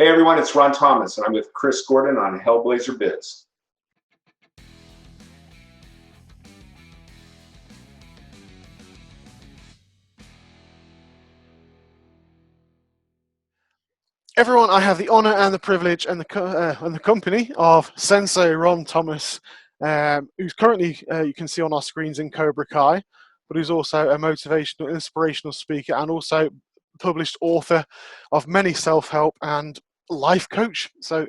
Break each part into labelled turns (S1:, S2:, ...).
S1: Hey everyone, it's Ron Thomas, and I'm with Chris Gordon on Hellblazer Biz.
S2: Everyone, I have the honor and the privilege and the company of Sensei Ron Thomas, who's currently, you can see on our screens, in Cobra Kai, but who's also a motivational, inspirational speaker and also published author of many self-help and life coach. So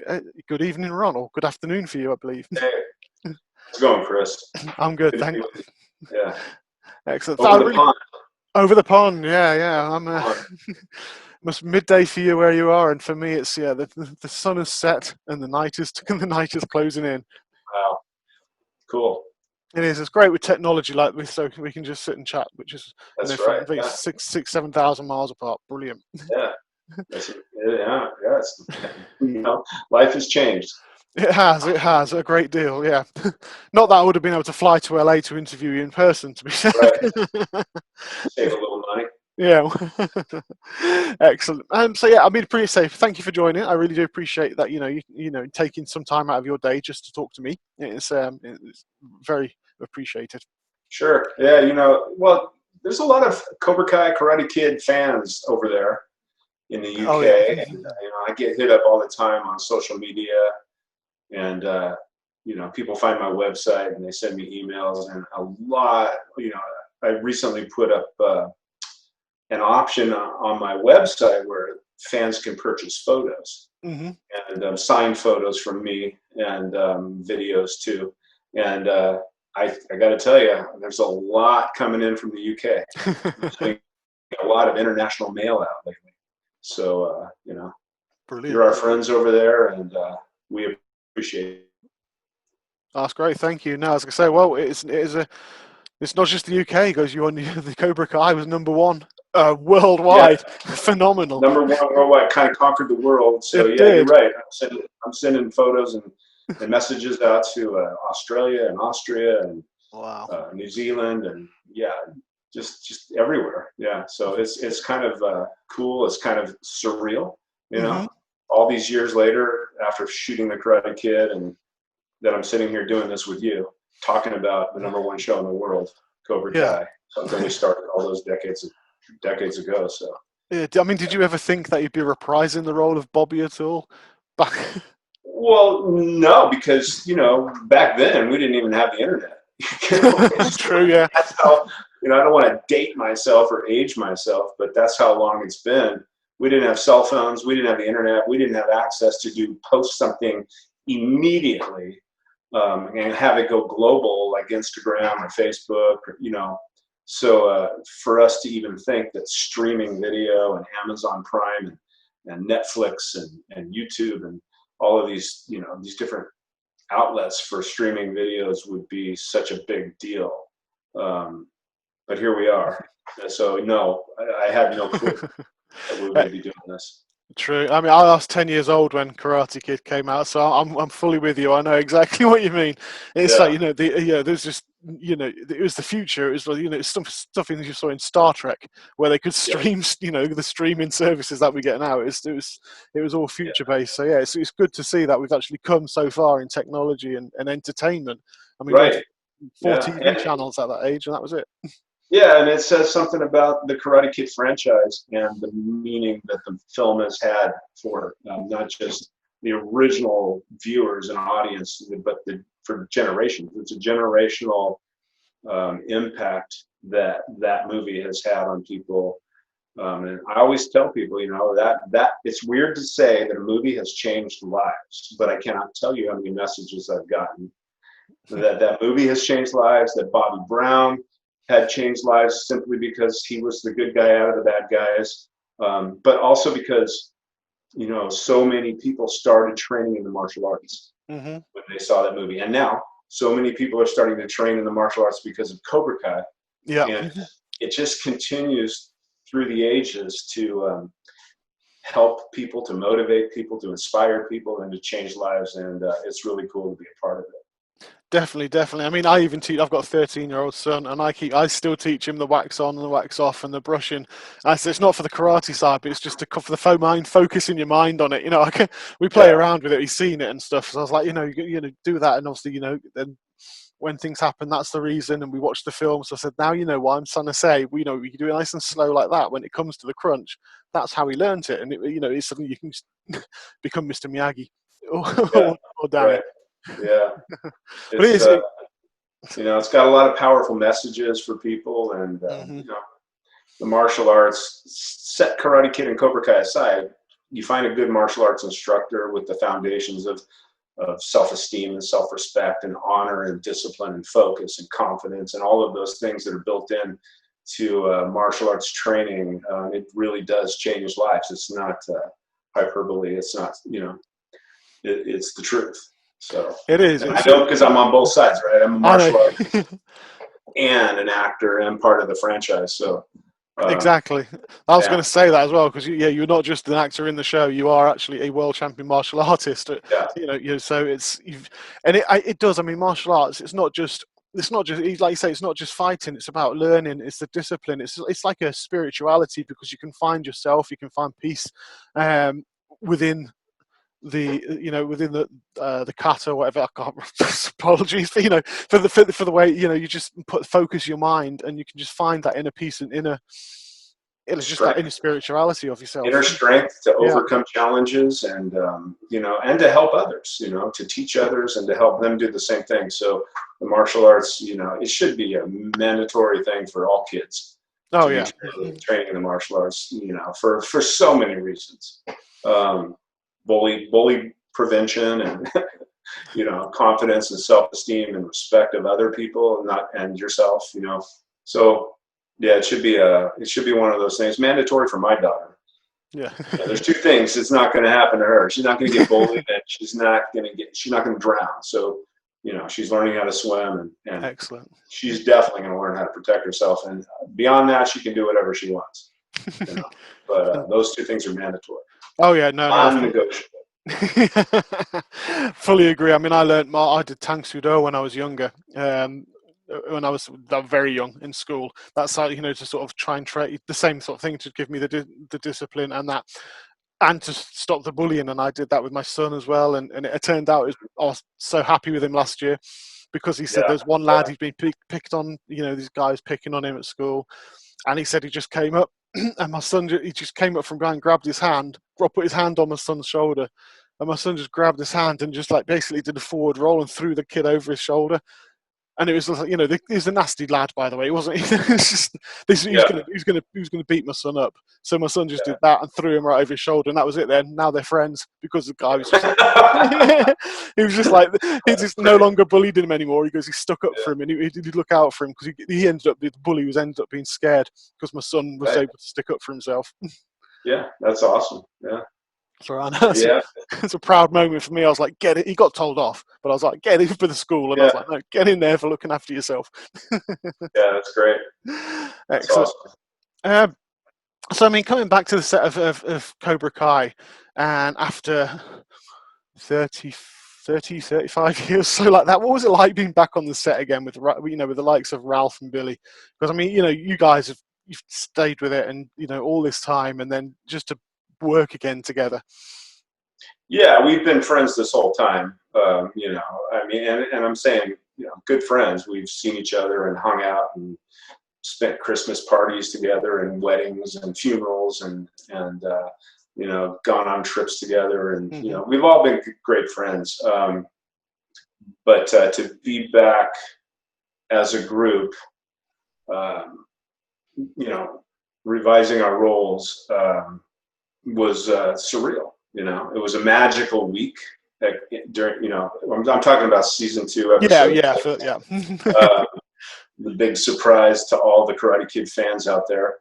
S2: good evening, Ron, or good afternoon for you, I believe.
S1: Hey, how's it going, Chris?
S2: I'm good, thanks.
S1: Yeah.
S2: Excellent.
S1: Over the pond.
S2: Over the pond, yeah. I'm must midday for you where you are, and for me it's the sun has set and the night is closing in.
S1: Wow, cool.
S2: It is. It's great with technology like this, so we can just sit and chat, which is
S1: Right.
S2: Yeah. 7,000 miles apart. Brilliant.
S1: Yeah. Life has changed.
S2: It has a great deal. Yeah. Not that I would have been able to fly to LA to interview you in person, to be fair.
S1: Right. Save a little money.
S2: Yeah. Excellent. So yeah, I mean, pretty safe. Thank you for joining. I really do appreciate that. You know, taking some time out of your day just to talk to me. It's very appreciated.
S1: Sure. Yeah. Well, there's a lot of Cobra Kai Karate Kid fans over there in the UK.
S2: Oh, yeah.
S1: And I get hit up all the time on social media, and people find my website and they send me emails, and a lot. I recently put up an option on my website where fans can purchase photos, and signed photos from me, and videos too. And I got to tell you, there's a lot coming in from the UK. A lot of international mail out lately. So,
S2: Brilliant.
S1: You're our friends over there, and we appreciate it.
S2: That's great. Thank you. No, as I say, well, it's not just the UK. It goes, the Cobra Kai was #1 worldwide. Yeah. Phenomenal.
S1: #1 worldwide, kind of conquered the world. So you're right. I'm sending photos and messages out to Australia and Austria and New Zealand, and just everywhere. Yeah. So it's kind of cool. It's kind of surreal, all these years later after shooting the Karate Kid, and that I'm sitting here doing this with you, talking about the #1 show in the world, Cobra Kai, something we started all those decades ago. So
S2: yeah, I mean, did you ever think that you'd be reprising the role of Bobby at all?
S1: Well, no, because back then we didn't even have the internet.
S2: That's true. Yeah.
S1: That's how. I don't want to date myself or age myself, but that's how long it's been. We didn't have cell phones. We didn't have the internet. We didn't have access to post something immediately and have it go global like Instagram or Facebook, So for us to even think that streaming video and Amazon Prime and Netflix and YouTube and all of these, these different outlets for streaming videos would be such a big deal. But here we are. So no, I had no clue that we would be doing this.
S2: True. I mean, I was 10 years old when Karate Kid came out, so I'm fully with you. I know exactly what you mean. It's like, there's just, it was the future. It was, stuff you saw in Star Trek where they could stream, the streaming services that we get now. It was all future based. So yeah, it's good to see that we've actually come so far in technology and entertainment. I mean,
S1: right.
S2: 4 TV channels at that age, and that was it.
S1: Yeah, and it says something about the Karate Kid franchise and the meaning that the film has had for not just the original viewers and audience, but for generations. It's a generational impact that movie has had on people. And I always tell people, that it's weird to say that a movie has changed lives, but I cannot tell you how many messages I've gotten that movie has changed lives, that Bobby Brown had changed lives simply because he was the good guy out of the bad guys, but also because so many people started training in the martial arts when they saw that movie, and now so many people are starting to train in the martial arts because of Cobra Kai.
S2: Yeah,
S1: and it just continues through the ages to help people, to motivate people, to inspire people, and to change lives, and it's really cool to be a part of it.
S2: Definitely, definitely. I mean, I even teach. I've got a 13-year-old son, and I still teach him the wax on and the wax off and the brushing. And so it's not for the karate side, but it's just for the mind, focusing your mind on it. We play
S1: Yeah,
S2: around with it. He's seen it and stuff. So I was like, do that, and obviously, then when things happen, that's the reason. And we watched the film, so I said, now you know what I'm trying to say. We can do it nice and slow like that. When it comes to the crunch, that's how he learnt it, and it's something you can just become Mr. Miyagi
S1: yeah,
S2: or Danny.
S1: right, yeah.
S2: But it
S1: It's
S2: is.
S1: it's got a lot of powerful messages for people, and
S2: Mhm.
S1: the martial arts. Set Karate Kid and Cobra Kai aside, you find a good martial arts instructor with the foundations of self-esteem and self-respect and honor and discipline and focus and confidence and all of those things that are built in to martial arts training. It really does change lives. It's not hyperbole. It's not, it's the truth. So,
S2: It is.
S1: and I know because I'm on both sides, right? I'm a
S2: I
S1: martial
S2: know.
S1: artist and an actor and part of the franchise. So,
S2: Exactly. I was
S1: yeah,
S2: going to say that as well because you're not just an actor in the show. You are actually a world champion martial artist.
S1: yeah,
S2: So it does. I mean, martial arts. It's not just like you say. It's not just fighting. It's about learning. It's the discipline. It's like a spirituality because you can find yourself. You can find peace within within the kata or whatever. I can't. Apologies for for the way you just focus your mind and you can just find that inner peace and it's just that
S1: strength.
S2: inner spirituality of yourself.
S1: Inner strength to
S2: Yeah.
S1: overcome challenges and and to help others, to teach others and to help them do the same thing. So the martial arts, it should be a mandatory thing for all kids
S2: Oh
S1: to be
S2: yeah.
S1: training in the martial arts, for so many reasons. Bully prevention and confidence and self-esteem and respect of other people and yourself. So yeah, it should be one of those things. Mandatory for my daughter.
S2: Yeah.
S1: There's two things. It's not going to happen to her. She's not going to get bullied, and she's not going to drown. So, she's learning how to swim, and
S2: Excellent.
S1: she's definitely going to learn how to protect herself. And beyond that, she can do whatever she wants. But those two things are mandatory,
S2: Oh yeah. No.
S1: non-negotiable.
S2: Fully agree. I mean, I did Tang Sudo when I was younger. When I was very young in school, that's how to sort of try and train the same sort of thing to give me the discipline and to stop the bullying. And I did that with my son as well. And it turned out I was so happy with him last year because he said
S1: Yeah,
S2: there's one lad he's been picked on. These guys picking on him at school, and he said he just came up and my son he just came up from behind, grabbed his hand, put his hand on my son's shoulder. And my son just grabbed his hand and just like basically did a forward roll and threw the kid over his shoulder. And it was like, he's a nasty lad, by the way. It wasn't. It's just he was gonna beat my son up. So my son just did that and threw him right over his shoulder, and that was it. Then now they're friends because the guy was just like, he was just like he just no longer bullied him anymore. He goes, he stuck up for him, and he did look out for him because the bully ended up being scared because my son was able to stick up for himself.
S1: Yeah, that's awesome. Yeah.
S2: So it's a proud moment for me. I was like, get it. He got told off, but I was like, get it for the school. And I was like, no, get in there for looking after yourself.
S1: Yeah, that's great. That's
S2: Excellent.
S1: awesome.
S2: So, I mean, coming back to the set of Cobra Kai, and after 35 years, so like that, what was it like being back on the set again with the likes of Ralph and Billy? Because I mean, you guys you've stayed with it, and all this time, and then just to work again together.
S1: Yeah, we've been friends this whole time. I mean, and I'm saying, good friends. We've seen each other and hung out and spent Christmas parties together and weddings and funerals and gone on trips together. And, we've all been great friends. But to be back as a group, revising our roles, was surreal. It was a magical week. During, I'm talking about season 2 episode.
S2: Yeah.
S1: The big surprise to all the Karate Kid fans out there.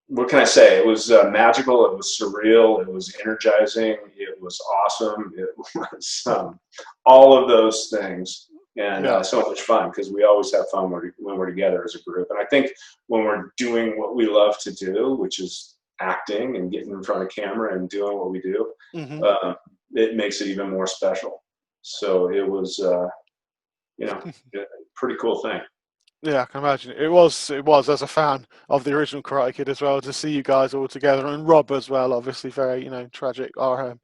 S1: What can I say? It was magical. It was surreal. It was energizing. It was awesome. It was all of those things. And so much fun because we always have fun when we're together as a group. And I think when we're doing what we love to do, which is acting and getting in front of camera and doing what we do, it makes it even more special. So it was, you know, a pretty cool thing.
S2: Yeah, I can imagine. It was as a fan of the original Karate Kid as well to see you guys all together, and Rob as well. Obviously, very tragic. Our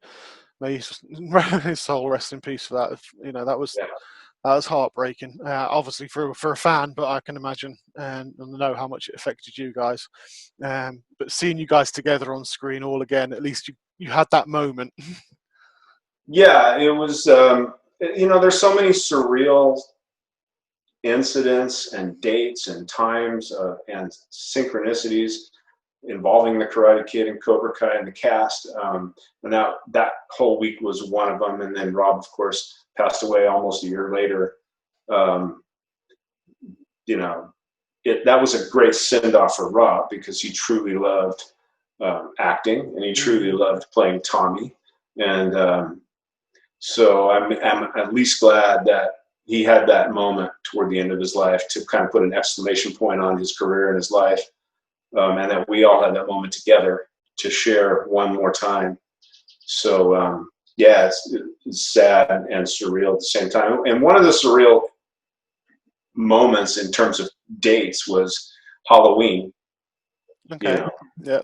S2: may his soul rest in peace for that.
S1: Yeah.
S2: That was heartbreaking. Obviously for a fan, but I can imagine and know how much it affected you guys. But seeing you guys together on screen all again, at least you had that moment.
S1: Yeah, it was. There's so many surreal incidents and dates and times and synchronicities involving the Karate Kid and Cobra Kai and the cast. And that whole week was one of them. And then Rob, of course, passed away almost a year later. That was a great send-off for Rob because he truly loved acting and he truly loved playing Tommy. And so I'm at least glad that he had that moment toward the end of his life to kind of put an exclamation point on his career and his life. And that we all had that moment together to share one more time. So, yeah, it's sad and surreal at the same time. And one of the surreal moments in terms of dates was Halloween.
S2: Okay. Yeah.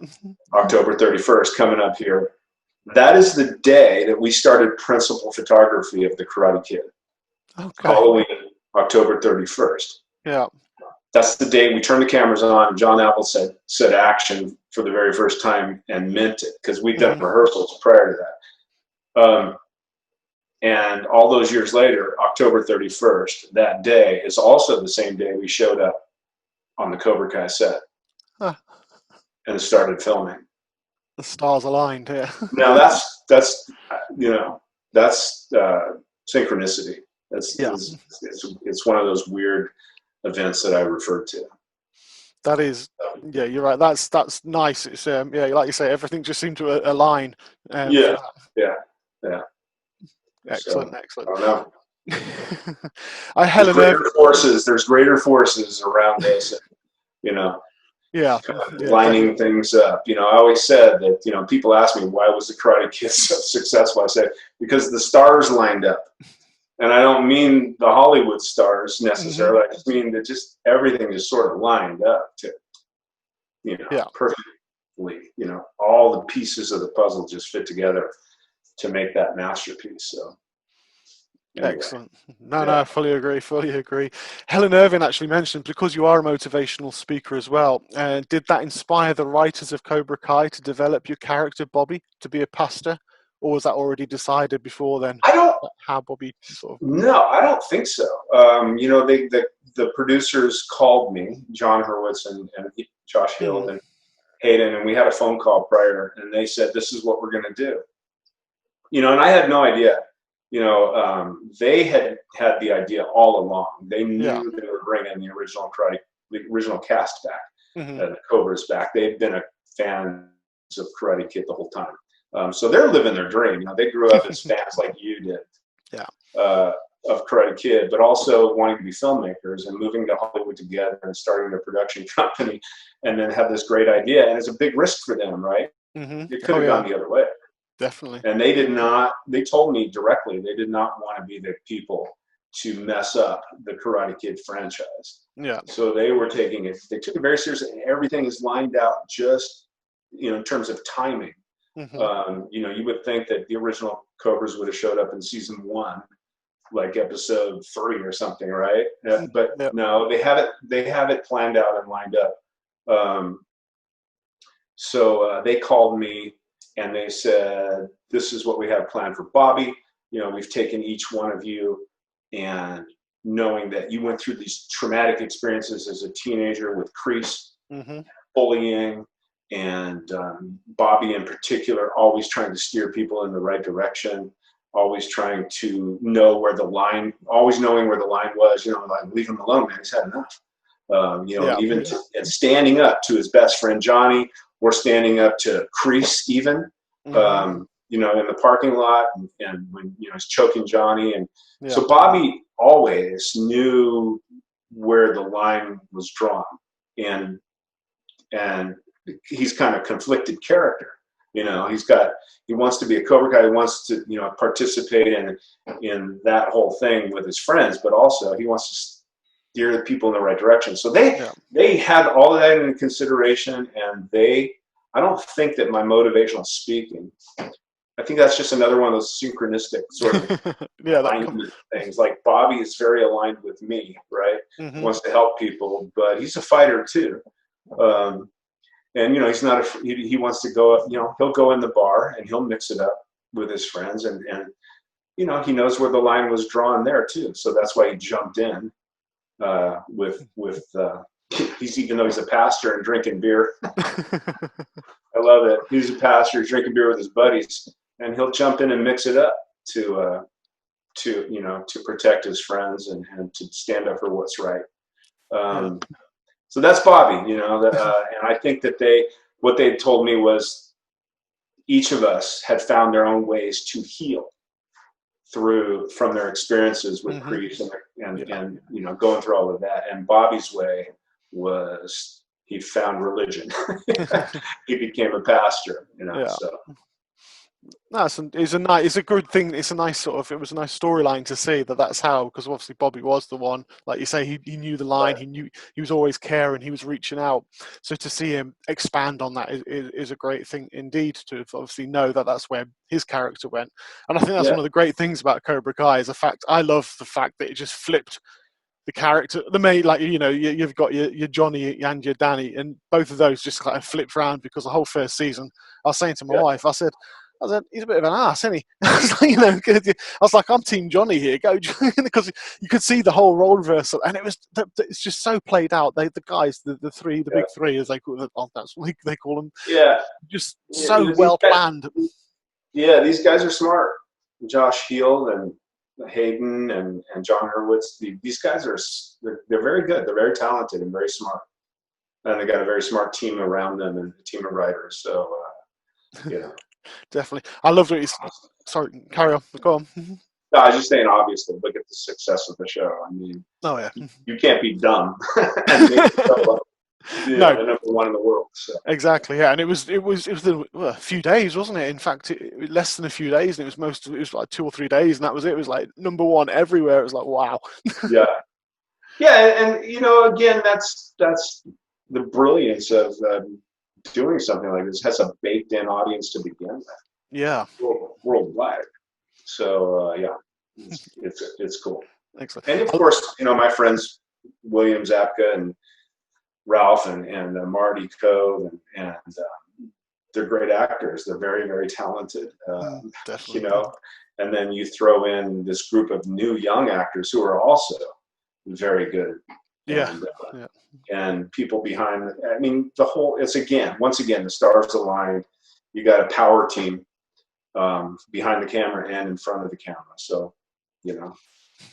S1: October 31st coming up here. That is the day that we started principal photography of the Karate Kid.
S2: Okay.
S1: Halloween, October 31st.
S2: Yeah.
S1: That's the day we turned the cameras on and John Apple said action for the very first time and meant it because we'd done rehearsals prior to that. And all those years later, October 31st, that day is also the same day we showed up on the Cobra Kai set and started filming.
S2: The stars aligned, yeah.
S1: Now that's synchronicity. It's one of those weird events that I referred to.
S2: That is, yeah, you're right. That's nice. It's like you say, everything just seemed to align.
S1: Yeah.
S2: Excellent.
S1: I don't know. There's greater forces around this,
S2: Yeah.
S1: lining things up. I always said that, people ask me, why was the Karate Kid so successful? I said, because the stars lined up. And I don't mean the Hollywood stars necessarily. I just mean that just everything just sort of lined up to, perfectly. All the pieces of the puzzle just fit together to make that masterpiece. So. Anyway.
S2: Excellent. No, I fully agree. Helen Irvin actually mentioned, because you are a motivational speaker as well, did that inspire the writers of Cobra Kai to develop your character, Bobby, to be a pastor? Or was that already decided before then? How Bobby sort of...
S1: No, I don't think so. The producers called me, John Hurwitz and Josh Hill and Hayden, and we had a phone call prior, and they said, this is what we're going to do. And I had no idea. They had the idea all along. They knew they were bringing the original cast back, the Cobras back. They've been fans of Karate Kid the whole time. So they're living their dream. They grew up as fans like you did. Of Karate Kid, but also wanting to be filmmakers and moving to Hollywood together and starting their production company, and then have this great idea. And it's a big risk for them, right? It could have gone the other way.
S2: Definitely.
S1: And they told me directly, they did not want to be the people to mess up the Karate Kid franchise.
S2: Yeah.
S1: So they took it very seriously, and everything is lined out just, in terms of timing. You would think that the original Cobras would have showed up in season 1, like episode 3 or something, right? But no, they have it planned out and lined up. So they called me and they said, this is what we have planned for Bobby. We've taken each one of you, and knowing that you went through these traumatic experiences as a teenager with Kreese, bullying, and Bobby in particular, always trying to steer people in the right direction, always trying to know where the line, always knowing where the line was, like, leave him alone, man, he's had enough. And standing up to his best friend Johnny, or standing up to Kreese even, in the parking lot, and when he's choking Johnny, and so Bobby always knew where the line was drawn, and he's kind of conflicted character. You know, he wants to be a Cobra Kai. He wants to, you know, participate in that whole thing with his friends, but also he wants to steer the people in the right direction. So they had all of that in consideration, and I don't think that my motivational speaking, I think that's just another one of those synchronistic sort of alignment things. Like Bobby is very aligned with me, right?
S2: Mm-hmm.
S1: He wants to help people, but he's a fighter too. And, you know, he's not he wants to go, you know, he'll go in the bar and he'll mix it up with his friends. And you know, he knows where the line was drawn there too. So that's why he jumped in with he's, even though he's a pastor and drinking beer. I love it. He's a pastor drinking beer with his buddies, and he'll jump in and mix it up to you know, to protect his friends and to stand up for what's right. So that's Bobby, you know, and I think that what they told me was each of us had found their own ways to heal from their experiences with Kreese and you know, going through all of that. And Bobby's way was he found religion. He became a pastor, you know. So.
S2: No, it's a good thing. It's a nice it was a nice storyline to see that's how, because obviously Bobby was the one, like you say, he knew the line, he was always caring, he was reaching out. So to see him expand on that is a great thing indeed, to obviously know that's where his character went. And I think that's one of the great things about Cobra Kai is I love the fact that it just flipped the character, the main, like, you know, you've got your Johnny and your Danny, and both of those just kind of flipped around, because the whole first season, I was saying to my wife, I said, he's a bit of an ass, isn't he? I was like, you know, I was like, I'm Team Johnny here, go, because you could see the whole role reversal, and it's just so played out. The guys, the big three, as they call them, that's what they call them. Just so well planned.
S1: Yeah, these guys are smart. Josh Heald and Hayden and John Hurwitz. These guys they're very good. They're very talented and very smart, and they got a very smart team around them and a team of writers. So, you know.
S2: Definitely. I loved what sorry, carry on. Go on.
S1: No, I was just saying, obviously, look at the success of the show. I mean, you can't be dumb and make the number one in the world. So.
S2: Exactly, yeah. And it was a few days, wasn't it? In fact, less than a few days, and it was like 2 or 3 days, and that was it. It was like number one everywhere. It was like, wow.
S1: And you know, again, that's the brilliance of doing something like this. It has a baked-in audience to begin with.
S2: Yeah.
S1: Worldwide. So it's cool.
S2: Excellent.
S1: And of course, you know, my friends William Zapka and Ralph and Marty Cove and they're great actors. They're very, very talented. You know, and then you throw in this group of new young actors who are also very good. And people behind. I mean, once again, the stars aligned. You got a power team behind the camera and in front of the camera. So, you know,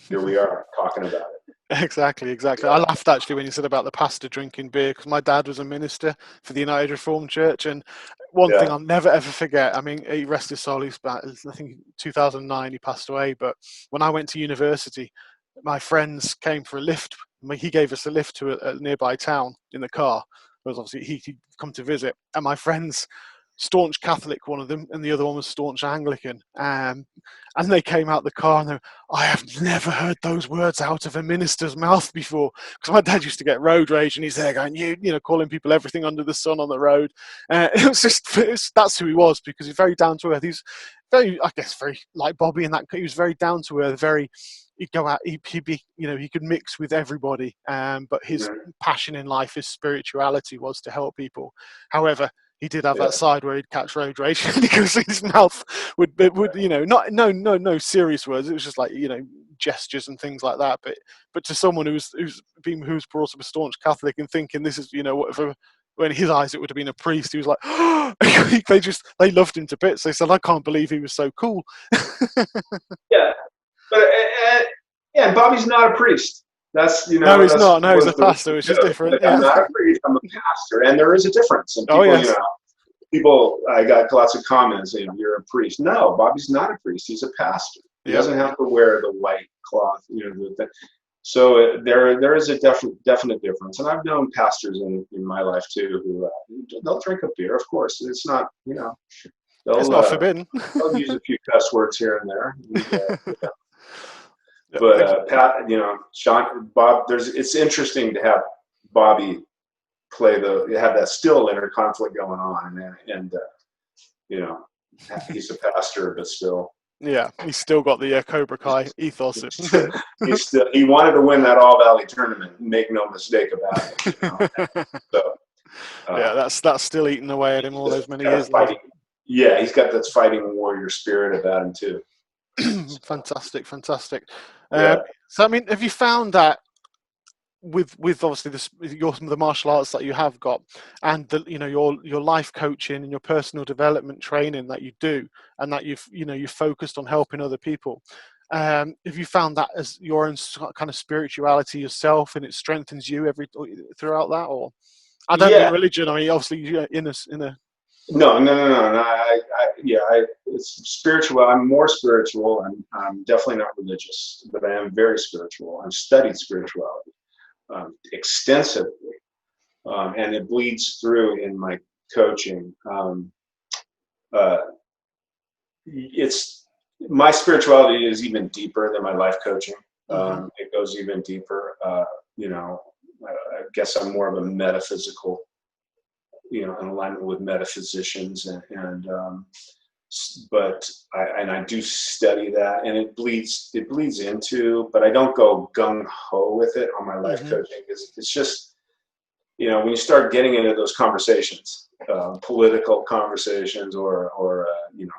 S1: here we are talking about it.
S2: Exactly. I laughed actually when you said about the pastor drinking beer, because my dad was a minister for the United Reformed Church, and one thing I'll never ever forget. I mean, he rest his soul. He's back. I think 2009 he passed away. But when I went to university, my friends came for a lift. He gave us a lift to a nearby town in the car, because obviously he'd come to visit. And my friends, staunch Catholic, one of them, and the other one was staunch Anglican. And they came out the car and I have never heard those words out of a minister's mouth before. Because my dad used to get road rage, and he's there going, you know, calling people everything under the sun on the road. That's who he was, because he's very down to earth. He's very, I guess, very like Bobby in that. He was very down to earth, he'd go out, he'd be, you know, he could mix with everybody. But his passion in life, his spirituality was to help people. However, he did have that side where he'd catch road rage because his mouth would, you know, no serious words. It was just like, you know, gestures and things like that. But to someone who's brought up a staunch Catholic and thinking this is, you know, whatever, when in his eyes it would have been a priest, he was like, oh! they loved him to bits. They said, I can't believe he was so cool.
S1: And Bobby's not a priest. That's, you know.
S2: No, he's not. No, he's a pastor, which is different.
S1: Like, I'm not a priest. I'm a pastor, and there is a difference. And people, you know, I got lots of comments saying, "You're a priest." No, Bobby's not a priest. He's a pastor. He doesn't have to wear the white cloth. You know, there is a definite difference, and I've known pastors in my life too who they'll drink a beer. Of course, it's not,
S2: It's
S1: they'll
S2: not forbidden.
S1: they'll use a few cuss words here and there.
S2: Yeah,
S1: But Pat, Sean, Bob, it's interesting to have Bobby have that still inner conflict going on, and he's a pastor, but still.
S2: yeah, he's still got the Cobra Kai ethos.
S1: He wanted to win that All Valley tournament. Make no mistake about it. So
S2: yeah, that's still eating away at him all those many years.
S1: Yeah, he's got that fighting warrior spirit about him too.
S2: Fantastic.
S1: Yeah.
S2: So I mean, have you found that with obviously the martial arts that you have got, and your life coaching and your personal development training that you do, and that you've focused on helping other people, have you found that as your own kind of spirituality yourself, and it strengthens you throughout that? Or I don't mean religion. I mean, obviously in a
S1: No. It's spiritual. I'm more spiritual. I'm definitely not religious, but I am very spiritual. I've studied spirituality extensively, and it bleeds through in my coaching. It's my spirituality is even deeper than my life coaching. It goes even deeper. I guess I'm more of a metaphysical, in alignment with metaphysicians, but I do study that, and it bleeds into, but I don't go gung ho with it on my life coaching, because it's just, when you start getting into those conversations, political conversations or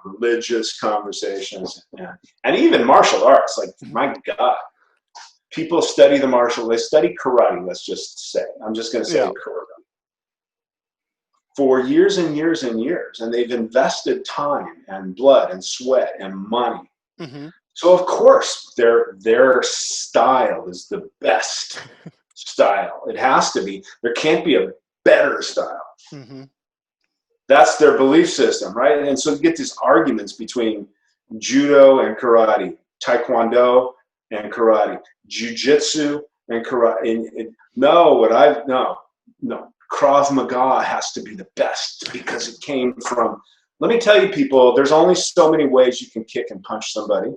S1: religious conversations, and even martial arts, like, my God, people study they study karate, let's just say, I'm just going to say karate, for years and years and years, and they've invested time and blood and sweat and money. So of course their style is the best style. It has to be. There can't be a better style. That's their belief system, right? And so you get these arguments between judo and karate, taekwondo and karate, jiu-jitsu and karate. No. Krav Maga has to be the best because it came from, let me tell you, people, there's only so many ways you can kick and punch somebody.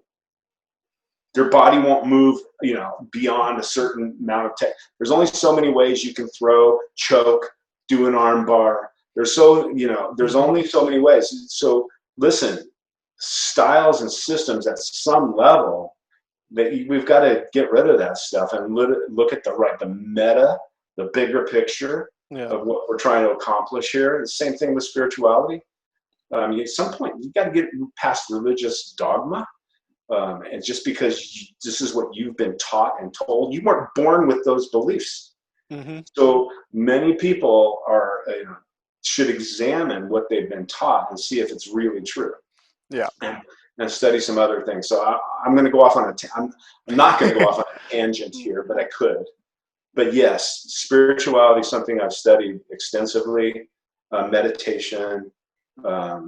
S1: Their body won't move, beyond a certain amount of there's only so many ways you can throw, choke, do an arm bar. There's only so many ways. So listen, styles and systems at some level, we've got to get rid of that stuff and look at the meta, the bigger picture of what we're trying to accomplish here. The same thing with spirituality. At some point, you got to get past religious dogma. And just because this is what you've been taught and told, you weren't born with those beliefs. So many people should examine what they've been taught and see if it's really true. And study some other things. So I'm going to go off on I'm not going to go off on a tangent here, but I could. But yes, spirituality is something I've studied extensively. Meditation, I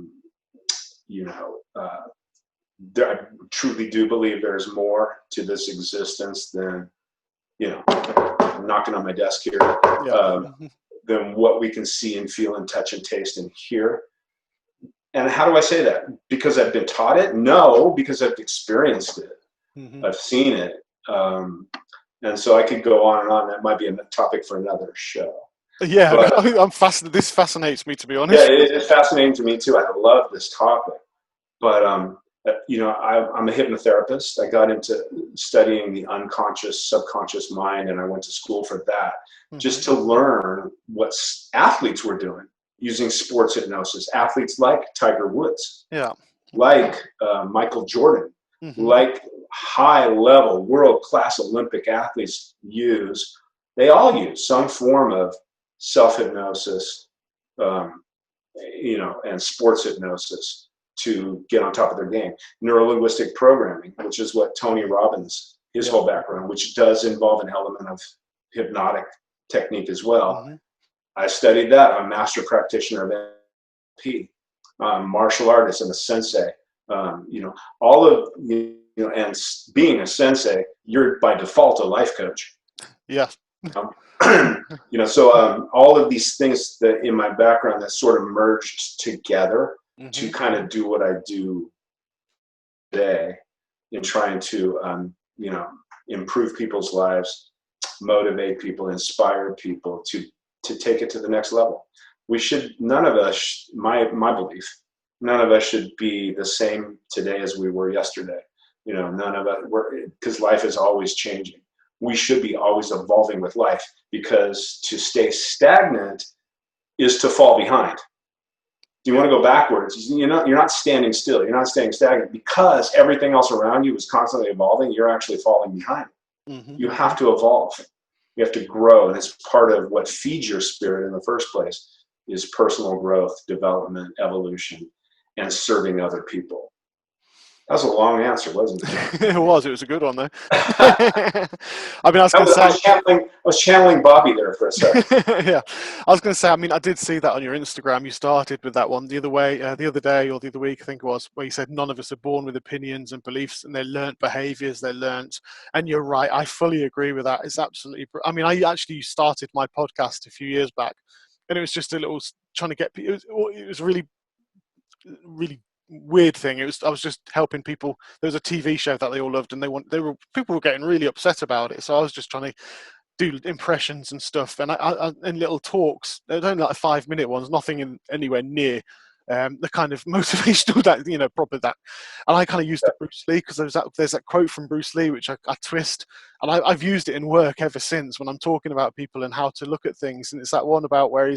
S1: truly do believe there's more to this existence than, I'm knocking on my desk here, than what we can see and feel and touch and taste and hear. And how do I say that? Because I've been taught it? No, because I've experienced it. I've seen it. And so I could go on and on. That might be a topic for another show.
S2: Yeah, but, I'm fascinated. This fascinates me, to be honest.
S1: Yeah, it's fascinating to me too. I love this topic. But I'm a hypnotherapist. I got into studying the unconscious, subconscious mind, and I went to school for that, just to learn what athletes were doing using sports hypnosis. Athletes like Tiger Woods, like Michael Jordan, like high-level, world-class Olympic athletes they all use some form of self-hypnosis, and sports hypnosis to get on top of their game. Neuro-linguistic programming, which is what Tony Robbins, his whole background, which does involve an element of hypnotic technique as well. I studied that. I'm a master practitioner of NLP, martial artist and a sensei. All of and being a sensei, you're by default a life coach.
S2: Yes.
S1: So all of these things that in my background that sort of merged together to kind of do what I do today in trying to, improve people's lives, motivate people, inspire people to take it to the next level. None of us, my belief, none of us should be the same today as we were yesterday. None of us, because life is always changing. We should be always evolving with life, because to stay stagnant is to fall behind. You want to go backwards. You're not standing still. You're not staying stagnant because everything else around you is constantly evolving. You're actually falling behind. You have to evolve. You have to grow. And it's part of what feeds your spirit in the first place is personal growth, development, evolution, and serving other people. That was a long answer, wasn't it?
S2: It was a good one though. I mean,
S1: I was channeling Bobby there for a second.
S2: Yeah, I was going to say, I mean, I did see that on your Instagram. You started with that one the other day or the other week, I think it was, where you said none of us are born with opinions and beliefs, and they're learnt behaviors, and you're right. I fully agree with that. It's absolutely, I mean, I actually started my podcast a few years back, and it was just a little trying to get, it was really, really weird thing. I was just helping people. There was a TV show that they all loved, and people were getting really upset about it. So I was just trying to do impressions and stuff, and I in little talks. They're only like 5-minute ones, nothing anywhere near the kind of motivational that proper that. And I kind of used the Bruce Lee, because there's that quote from Bruce Lee which I twist, and I've used it in work ever since when I'm talking about people and how to look at things. And it's that one about where I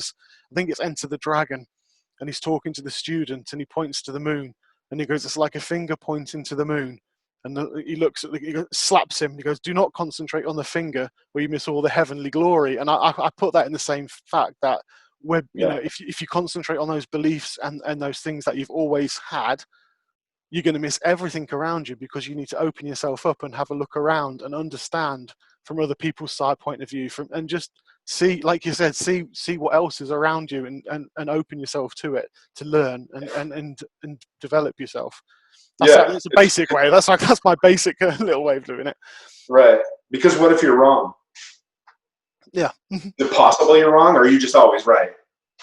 S2: think it's Enter the Dragon. And he's talking to the student, and he points to the moon, and he goes, "It's like a finger pointing to the moon." And he looks at slaps him. He goes, "Do not concentrate on the finger, or you miss all the heavenly glory." And I put that in the same fact that if you concentrate on those beliefs and those things that you've always had, you're going to miss everything around you, because you need to open yourself up and have a look around and understand from other people's side point of view, and just see, like you said, see what else is around you, and open yourself to it, to learn and develop yourself. That's a basic way. That's my basic little way of doing it.
S1: Right. Because what if you're wrong?
S2: Yeah.
S1: Is it possible you're wrong, or are you just always right?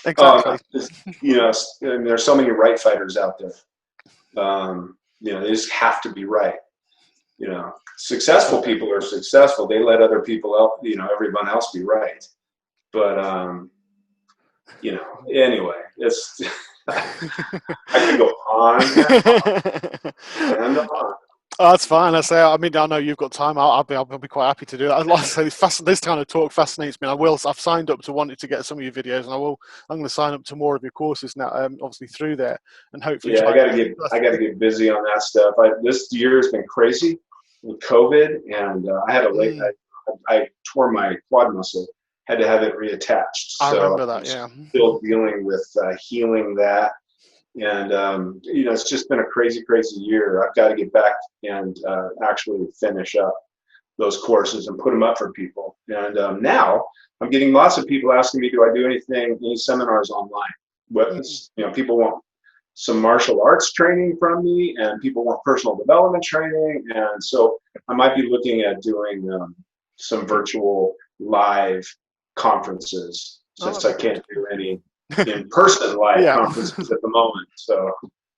S2: Exactly.
S1: And there's so many right fighters out there. They just have to be right. Successful people are successful. They let other people else, everyone else be right. But, anyway, it's, I could go on and on.
S2: Oh, that's fine. I mean, I know you've got time. I'll be quite happy to do that. Like I say, this kind of talk fascinates me. I've signed up to wanting to get some of your videos, and I'm going to sign up to more of your courses now, obviously through there, and hopefully.
S1: Yeah, I got to get busy on that stuff. This year has been crazy with COVID, and I had I tore my quad muscle, had to have it reattached.
S2: I remember that. Yeah.
S1: Still dealing with healing that. And, it's just been a crazy, crazy year. I've got to get back and actually finish up those courses and put them up for people. And now I'm getting lots of people asking me, do I do any seminars online? People want some martial arts training from me, and people want personal development training. And so I might be looking at doing some virtual live conferences, since I can't do any in-person live conferences at the moment. So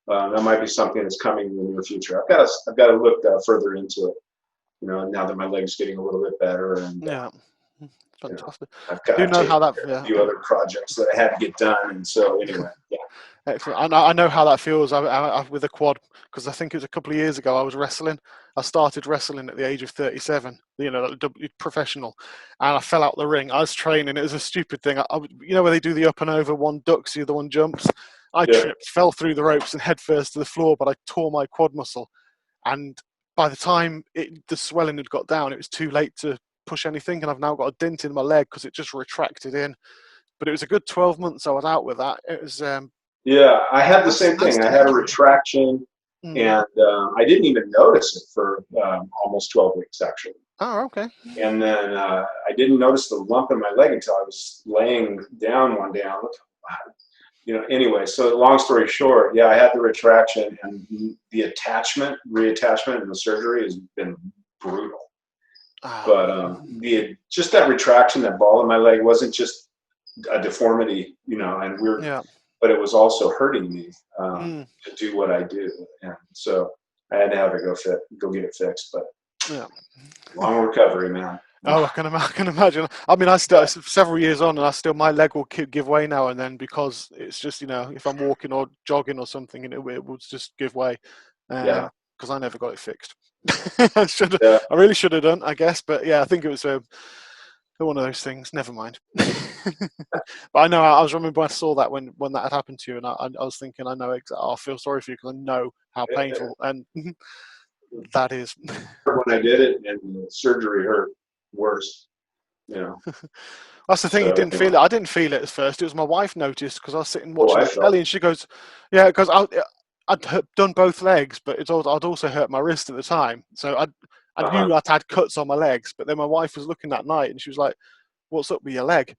S1: that might be something that's coming in the near future. I've got to look further into it, now that my leg's getting a little bit better. And
S2: fantastic.
S1: I've got a few other projects that I had to get done. And so anyway, yeah.
S2: Excellent. I know how that feels with a quad, because I think it was a couple of years ago I was wrestling. I started wrestling at the age of 37, professional, and I fell out the ring. I was training. It was a stupid thing. Where they do the up and over, one ducks, the other one jumps. I tripped, fell through the ropes and head first to the floor, but I tore my quad muscle. And by the time the swelling had got down, it was too late to push anything, and I've now got a dent in my leg because it just retracted in. But it was a good 12 months I was out with that. It was
S1: I had the same thing. I had a retraction, and I didn't even notice it for almost 12 weeks, actually.
S2: Oh, okay.
S1: And then I didn't notice the lump in my leg until I was laying down one day. I looked, Anyway, so long story short, yeah, I had the retraction, and the reattachment and the surgery has been brutal. But just that retraction, that ball in my leg wasn't just a deformity, but it was also hurting me to do what I do. And so I had to have it go get it fixed, but long recovery, man.
S2: Oh, I can imagine. I mean, I still several years on, and my leg will give way now and then, because it's just, if I'm walking or jogging or something, and it will just give way. Because I never got it fixed. I really should have done, I guess, but yeah, I think it was one of those things. Never mind. But I know, I was remember when I saw that when that had happened to you, and I was thinking, I know, I feel sorry for you, because I know how painful and that is.
S1: When I did it, and the surgery hurt worse.
S2: That's the thing. You didn't feel it. I didn't feel it at first. It was my wife noticed, because I was sitting watching the telly, and she goes, "Yeah," because I'd done both legs, but I'd also hurt my wrist at the time. So I knew I'd had cuts on my legs. But then my wife was looking that night, and she was like, "What's up with your leg?"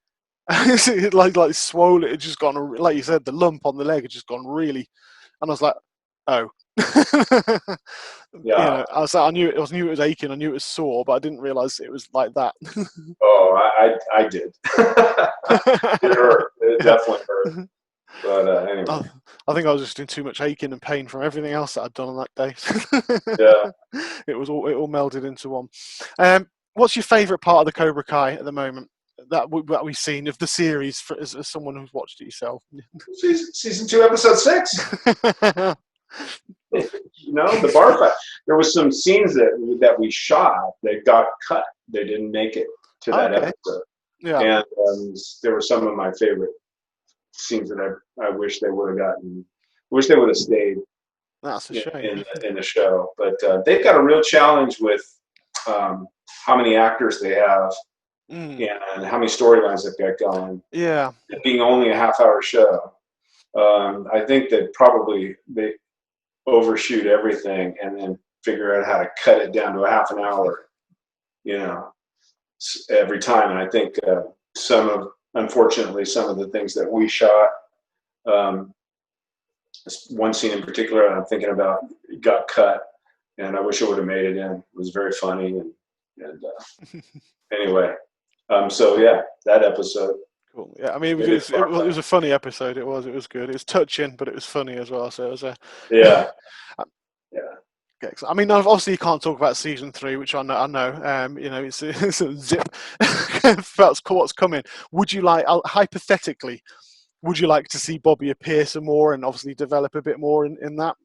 S2: It like swollen. It just gone, like you said, the lump on the leg had just gone really. And I was like, "Oh." I was like, I knew it was aching, I knew it was sore, but I didn't realize it was like that.
S1: I did. It hurt. It definitely hurt. But anyway,
S2: I think I was just in too much aching and pain from everything else that I'd done on that day. It all melded into one. What's your favourite part of the Cobra Kai at the moment that we've seen of the series, as someone who's watched it yourself?
S1: Season 2, episode 6. The bar fight. There was some scenes that we shot that got cut. They didn't make it to that episode. Yeah. And there were some of my favorite scenes that I wish they would have gotten. I wish they would have stayed.
S2: That's a shame.
S1: In the show. But they've got a real challenge with how many actors they have and how many storylines they've got going.
S2: Yeah.
S1: It being only a half-hour show. I think that probably they overshoot everything and then figure out how to cut it down to a half an hour, every time. And I think unfortunately, some of the things that we shot, one scene in particular I'm thinking about, got cut, and I wish it would have made it in. It was very funny, and anyway, so yeah, that episode.
S2: Cool. Yeah, I mean, it was a funny episode. It was good. It was touching, but it was funny as well. So it was
S1: yeah.
S2: I mean, obviously you can't talk about season 3, which I know. It's a zip. That's what's coming. Would you hypothetically, would you like to see Bobby appear some more and obviously develop a bit more in that?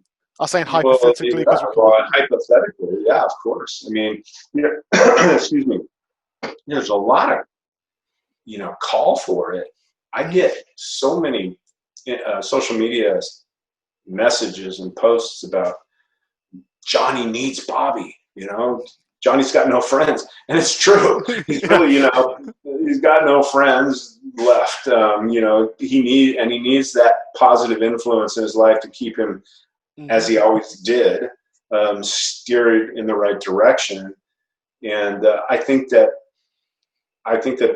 S2: I'm saying hypothetically.
S1: Hypothetically, yeah, of course. I mean, excuse me. There's a lot of call for it. I get so many social media messages and posts about Johnny needs Bobby. Johnny's got no friends, and it's true. He's really, he's got no friends left. He needs that positive influence in his life to keep him, as he always did, steered in the right direction. And I think that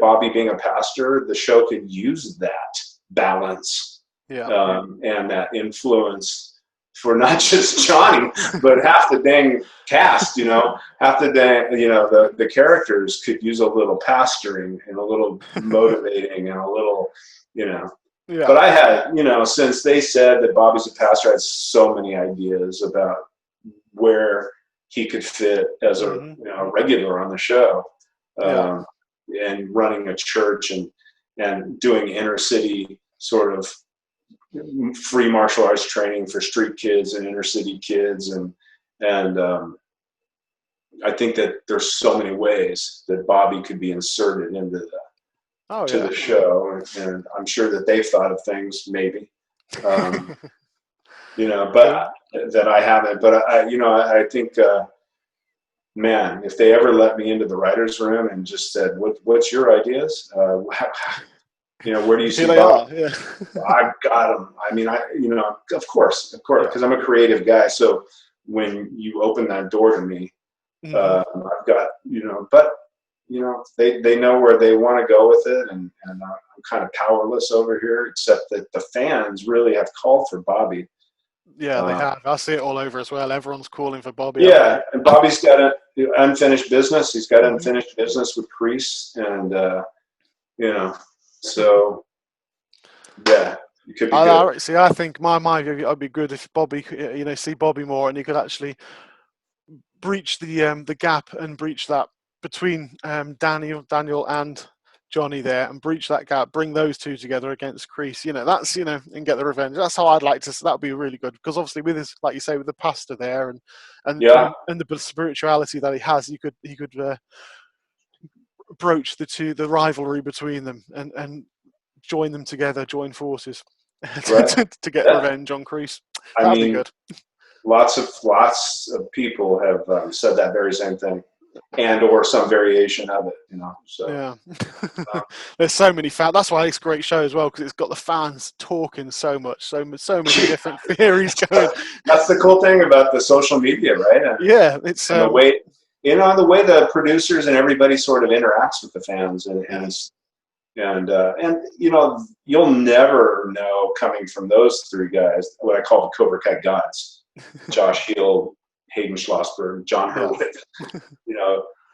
S1: Bobby being a pastor, the show could use that balance and that influence for not just Johnny, but half the dang cast, half the dang, the characters could use a little pastoring and a little motivating and a little, But I had, since they said that Bobby's a pastor, I had so many ideas about where he could fit as a regular on the show. And running a church and doing inner city sort of free martial arts training for street kids and inner city kids. And I think that there's so many ways that Bobby could be inserted into the show. And I'm sure that they've thought of things maybe, but that I haven't, but I think, man, if they ever let me into the writer's room and just said, what's your ideas? Where do you see Bob? I've got them. I mean, of course, because I'm a creative guy. So when you open that door to me, I've got, but they know where they want to go with it, and I'm kind of powerless over here, except that the fans really have called for Bobby.
S2: Yeah, they have. I see it all over as well. Everyone's calling for Bobby.
S1: Yeah, and Bobby's got an unfinished business. He's got unfinished business with Kreese, and so yeah, it could be good.
S2: See, I think my view, it'd be good if Bobby, see Bobby more, and he could actually breach the gap and breach that between Daniel and Johnny there, and breach that gap, bring those two together against Kreese, that's, and get the revenge. That's how I'd like to. That would be really good, because obviously with his, like you say, with the pastor there and the spirituality that he has, he could broach the rivalry between them and join them together, join forces to get revenge on Kreese. That'd be good.
S1: Lots of people have said that very same thing, and or some variation of it, So
S2: yeah, there's so many fans. That's why it's a great show as well, because it's got the fans talking so much, so many different theories going.
S1: That's the cool thing about the social media, right?
S2: Yeah, it's
S1: the way the producers and everybody sort of interacts with the fans, and you'll never know, coming from those three guys, what I call the Cobra Kai gods. Josh Heel, Hayden Schlossberg, John Hurwitz,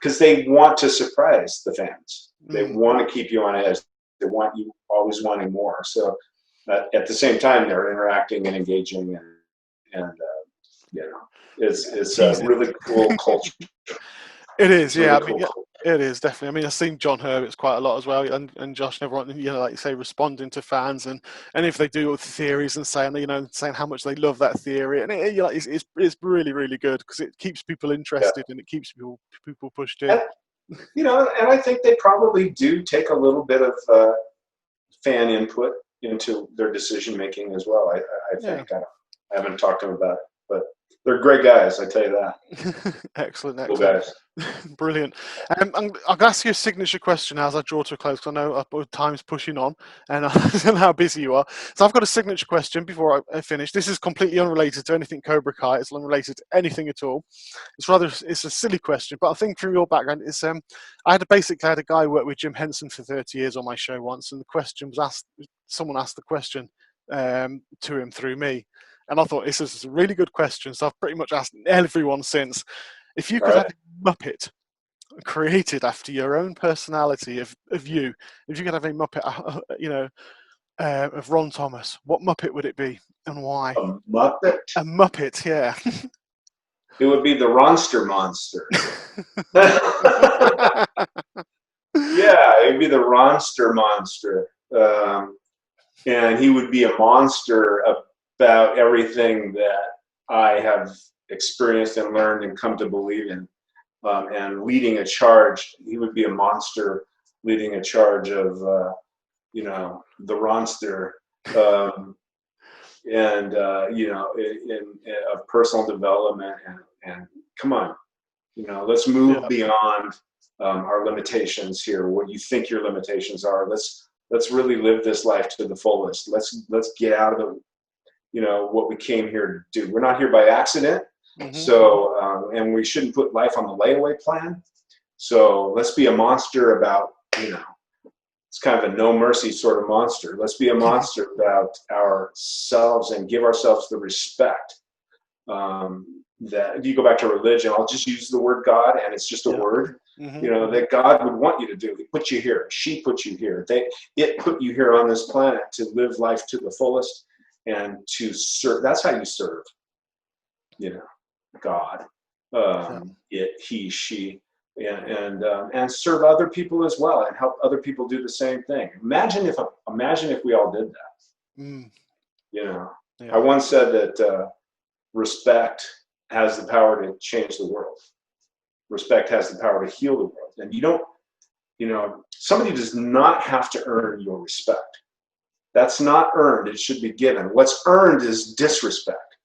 S1: because they want to surprise the fans. They want to keep you on edge. They want you always wanting more. So at the same time, they're interacting and engaging, and it's a really cool culture.
S2: It is,
S1: really
S2: yeah.
S1: Cool.
S2: It is definitely. I mean, I've seen John Hurwitz quite a lot as well, and Josh and everyone, like you say, responding to fans, and if they do theories and saying how much they love that theory, and it's really, really good, because it keeps people interested, and it keeps people pushed in.
S1: And I think they probably do take a little bit of fan input into their decision making as well. I think I haven't talked to them about it, but they're great guys, I tell you that.
S2: Excellent.
S1: Cool guys.
S2: Brilliant. I'm going to ask you a signature question as I draw to a close, because I know time's pushing on, and how busy you are. So I've got a signature question before I finish. This is completely unrelated to anything Cobra Kai. It's unrelated to anything at all. It's a silly question, but I think from your background, it's I had a guy work with Jim Henson for 30 years on my show once, and the question was asked. Someone asked the question to him through me. And I thought, this is a really good question. So I've pretty much asked everyone since. If you could have a Muppet created after your own personality of you, if you could have a Muppet, of Ron Thomas, what Muppet would it be, and why?
S1: A Muppet?
S2: A Muppet, yeah.
S1: It would be the Ronster Monster. Yeah, it would be the Ronster Monster. And he would be a monster about everything that I have experienced and learned and come to believe in, and leading a charge. He would be a monster leading a charge of the Ronster, and of personal development, and come on, let's move beyond our limitations here. What you think your limitations are, let's really live this life to the fullest. Let's get out of the what we came here to do. We're not here by accident. So, and we shouldn't put life on the layaway plan. So let's be a monster about, it's kind of a no mercy sort of monster. Let's be a monster about ourselves and give ourselves the respect. That if you go back to religion, I'll just use the word God, and it's just a word, that God would want you to do. He put you here. She put you here. It put you here on this planet to live life to the fullest and to serve. That's how you serve, God, it, he, she, and serve other people as well, and help other people do the same thing. Imagine if we all did that. I once said that respect has the power to change the world. Respect has the power to heal the world, and somebody does not have to earn your respect. That's not earned. It should be given. What's earned is disrespect.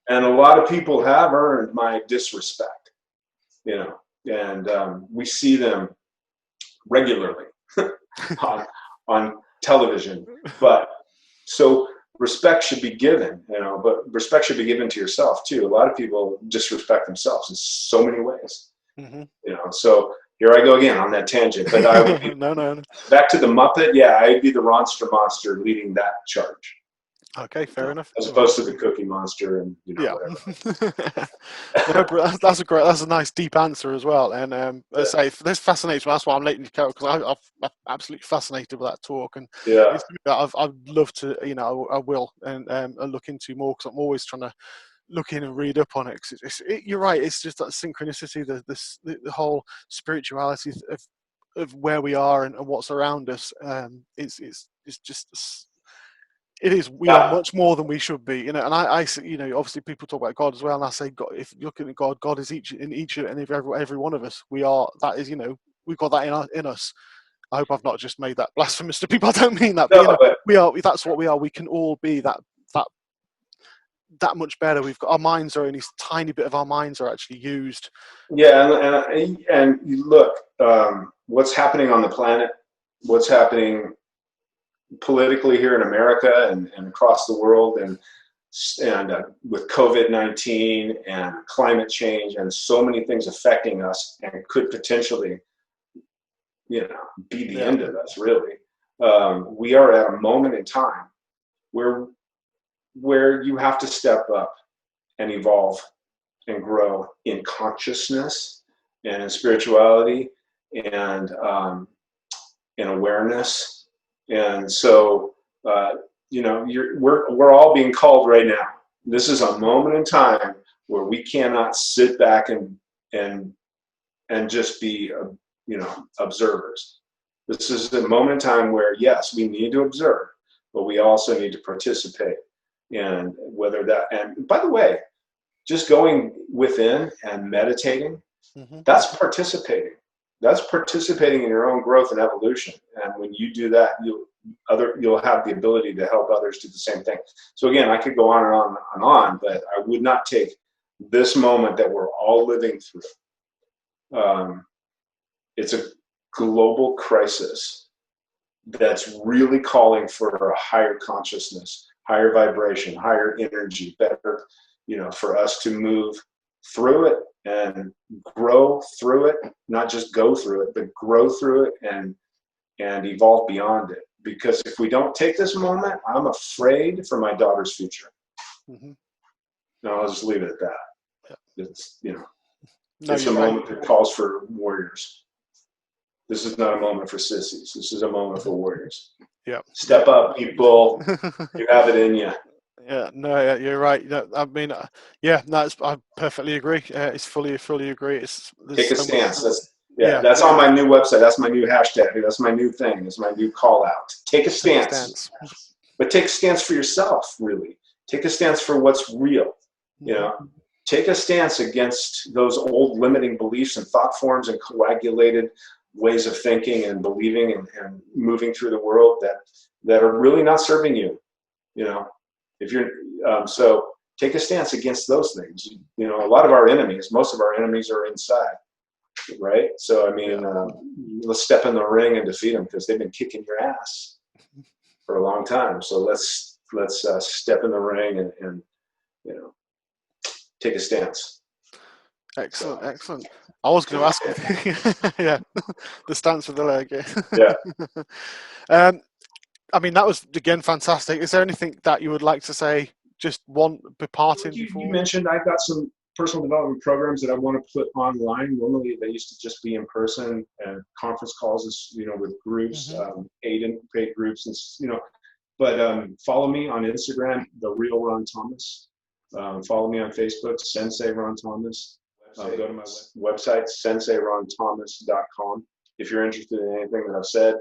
S1: And a lot of people have earned my disrespect, and we see them regularly on television. But so respect should be given, but respect should be given to yourself too. A lot of people disrespect themselves in so many ways, so here I go again on that tangent. But I would be,
S2: no.
S1: back to the Muppet. Yeah, I'd be the Ronster Monster leading that charge.
S2: Okay, fair enough.
S1: As opposed to the Cookie Monster and whatever.
S2: No, that's a nice deep answer as well. And let's say this fascinates me. That's why I'm letting you go, because I'm absolutely fascinated with that talk, and it's something that I'd love to, I will and look into more, because I'm always trying to look in and read up on it. Cause you're right. It's just that synchronicity, the whole spirituality of where we are and what's around us. It's just. It is. We are much more than we should be, and I, obviously people talk about God as well, and I say, God, if you're looking at God, God is each and every one of us. We are. That is, we've got that in us. I hope I've not just made that blasphemous to people. I don't mean that, but we are. That's what we are. We can all be that much better. We've got our minds are only a tiny bit of our minds are actually used.
S1: Yeah, and you look, what's happening on the planet, what's happening politically here in America and across the world, and with COVID-19 and climate change and so many things affecting us, and could potentially, be the end of us, really. We are at a moment in time where you have to step up and evolve and grow in consciousness and in spirituality and in awareness. And so, we're all being called right now. This is a moment in time where we cannot sit back and just be, observers. This is a moment in time where, yes, we need to observe, but we also need to participate. And and by the way, just going within and meditating, that's participating. That's participating in your own growth and evolution. And when you do that, you'll have the ability to help others do the same thing. So again, I could go on and on and on, but I would not take this moment that we're all living through. It's a global crisis that's really calling for a higher consciousness, higher vibration, higher energy, better, for us to move through it and grow through it, not just go through it, but grow through it and evolve beyond it. Because if we don't take this moment, I'm afraid for my daughter's future. No, I'll just leave it at that. It's, it's a moment that calls for warriors. This is not a moment for sissies. This is a moment for warriors.
S2: Yeah.
S1: Step up, people. You have it in you.
S2: Yeah, no, you're right. I mean, I perfectly agree. It's fully agree.
S1: Take a stance. That's on my new website. That's my new hashtag. That's my new thing. It's my new call out. Take a stance. But take a stance for yourself, really. Take a stance for what's real. Take a stance against those old limiting beliefs and thought forms and coagulated ways of thinking and believing and moving through the world that are really not serving you. If you're so take a stance against those things. A lot of our enemies, most of our enemies are inside, right? So I mean, let's step in the ring and defeat them, because they've been kicking your ass for a long time. So let's step in the ring and take a stance.
S2: Excellent. I was going to ask you, the stance with the leg.
S1: Yeah.
S2: I mean, that was, again, fantastic. Is there anything that you would like to say, just be part in before?
S1: You mentioned I've got some personal development programs that I want to put online. Normally, they used to just be in person and conference calls, with groups, paid groups, and But follow me on Instagram, The Real Ron Thomas. Follow me on Facebook, Sensei Ron Thomas. Go to my website, senseironthomas.com. If you're interested in anything that I've said,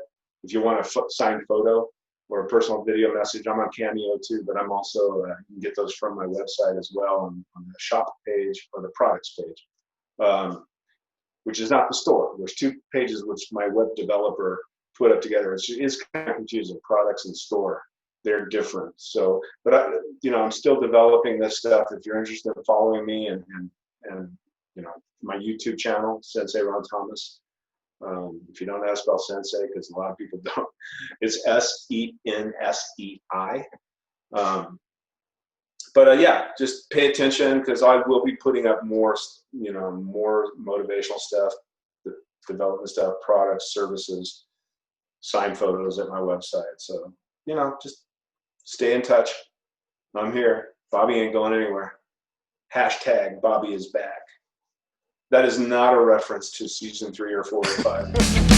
S1: if you want a signed photo or a personal video message, I'm on Cameo too, but I'm also, you can get those from my website as well on the shop page or the products page, which is not the store. There's two pages which my web developer put up together. It's kind of confusing, products and store. They're different. So, but I'm still developing this stuff. If you're interested in following me and my YouTube channel, Sensei Ron Thomas. If you don't know how to spell sensei, because a lot of people don't, it's SENSEI. Just pay attention, because I will be putting up more, more motivational stuff. development stuff, products, services, sign photos at my website. So, you know, just stay in touch. I'm here. Bobby ain't going anywhere. Hashtag Bobby is back. That is not a reference to season 3 or 4 or 5.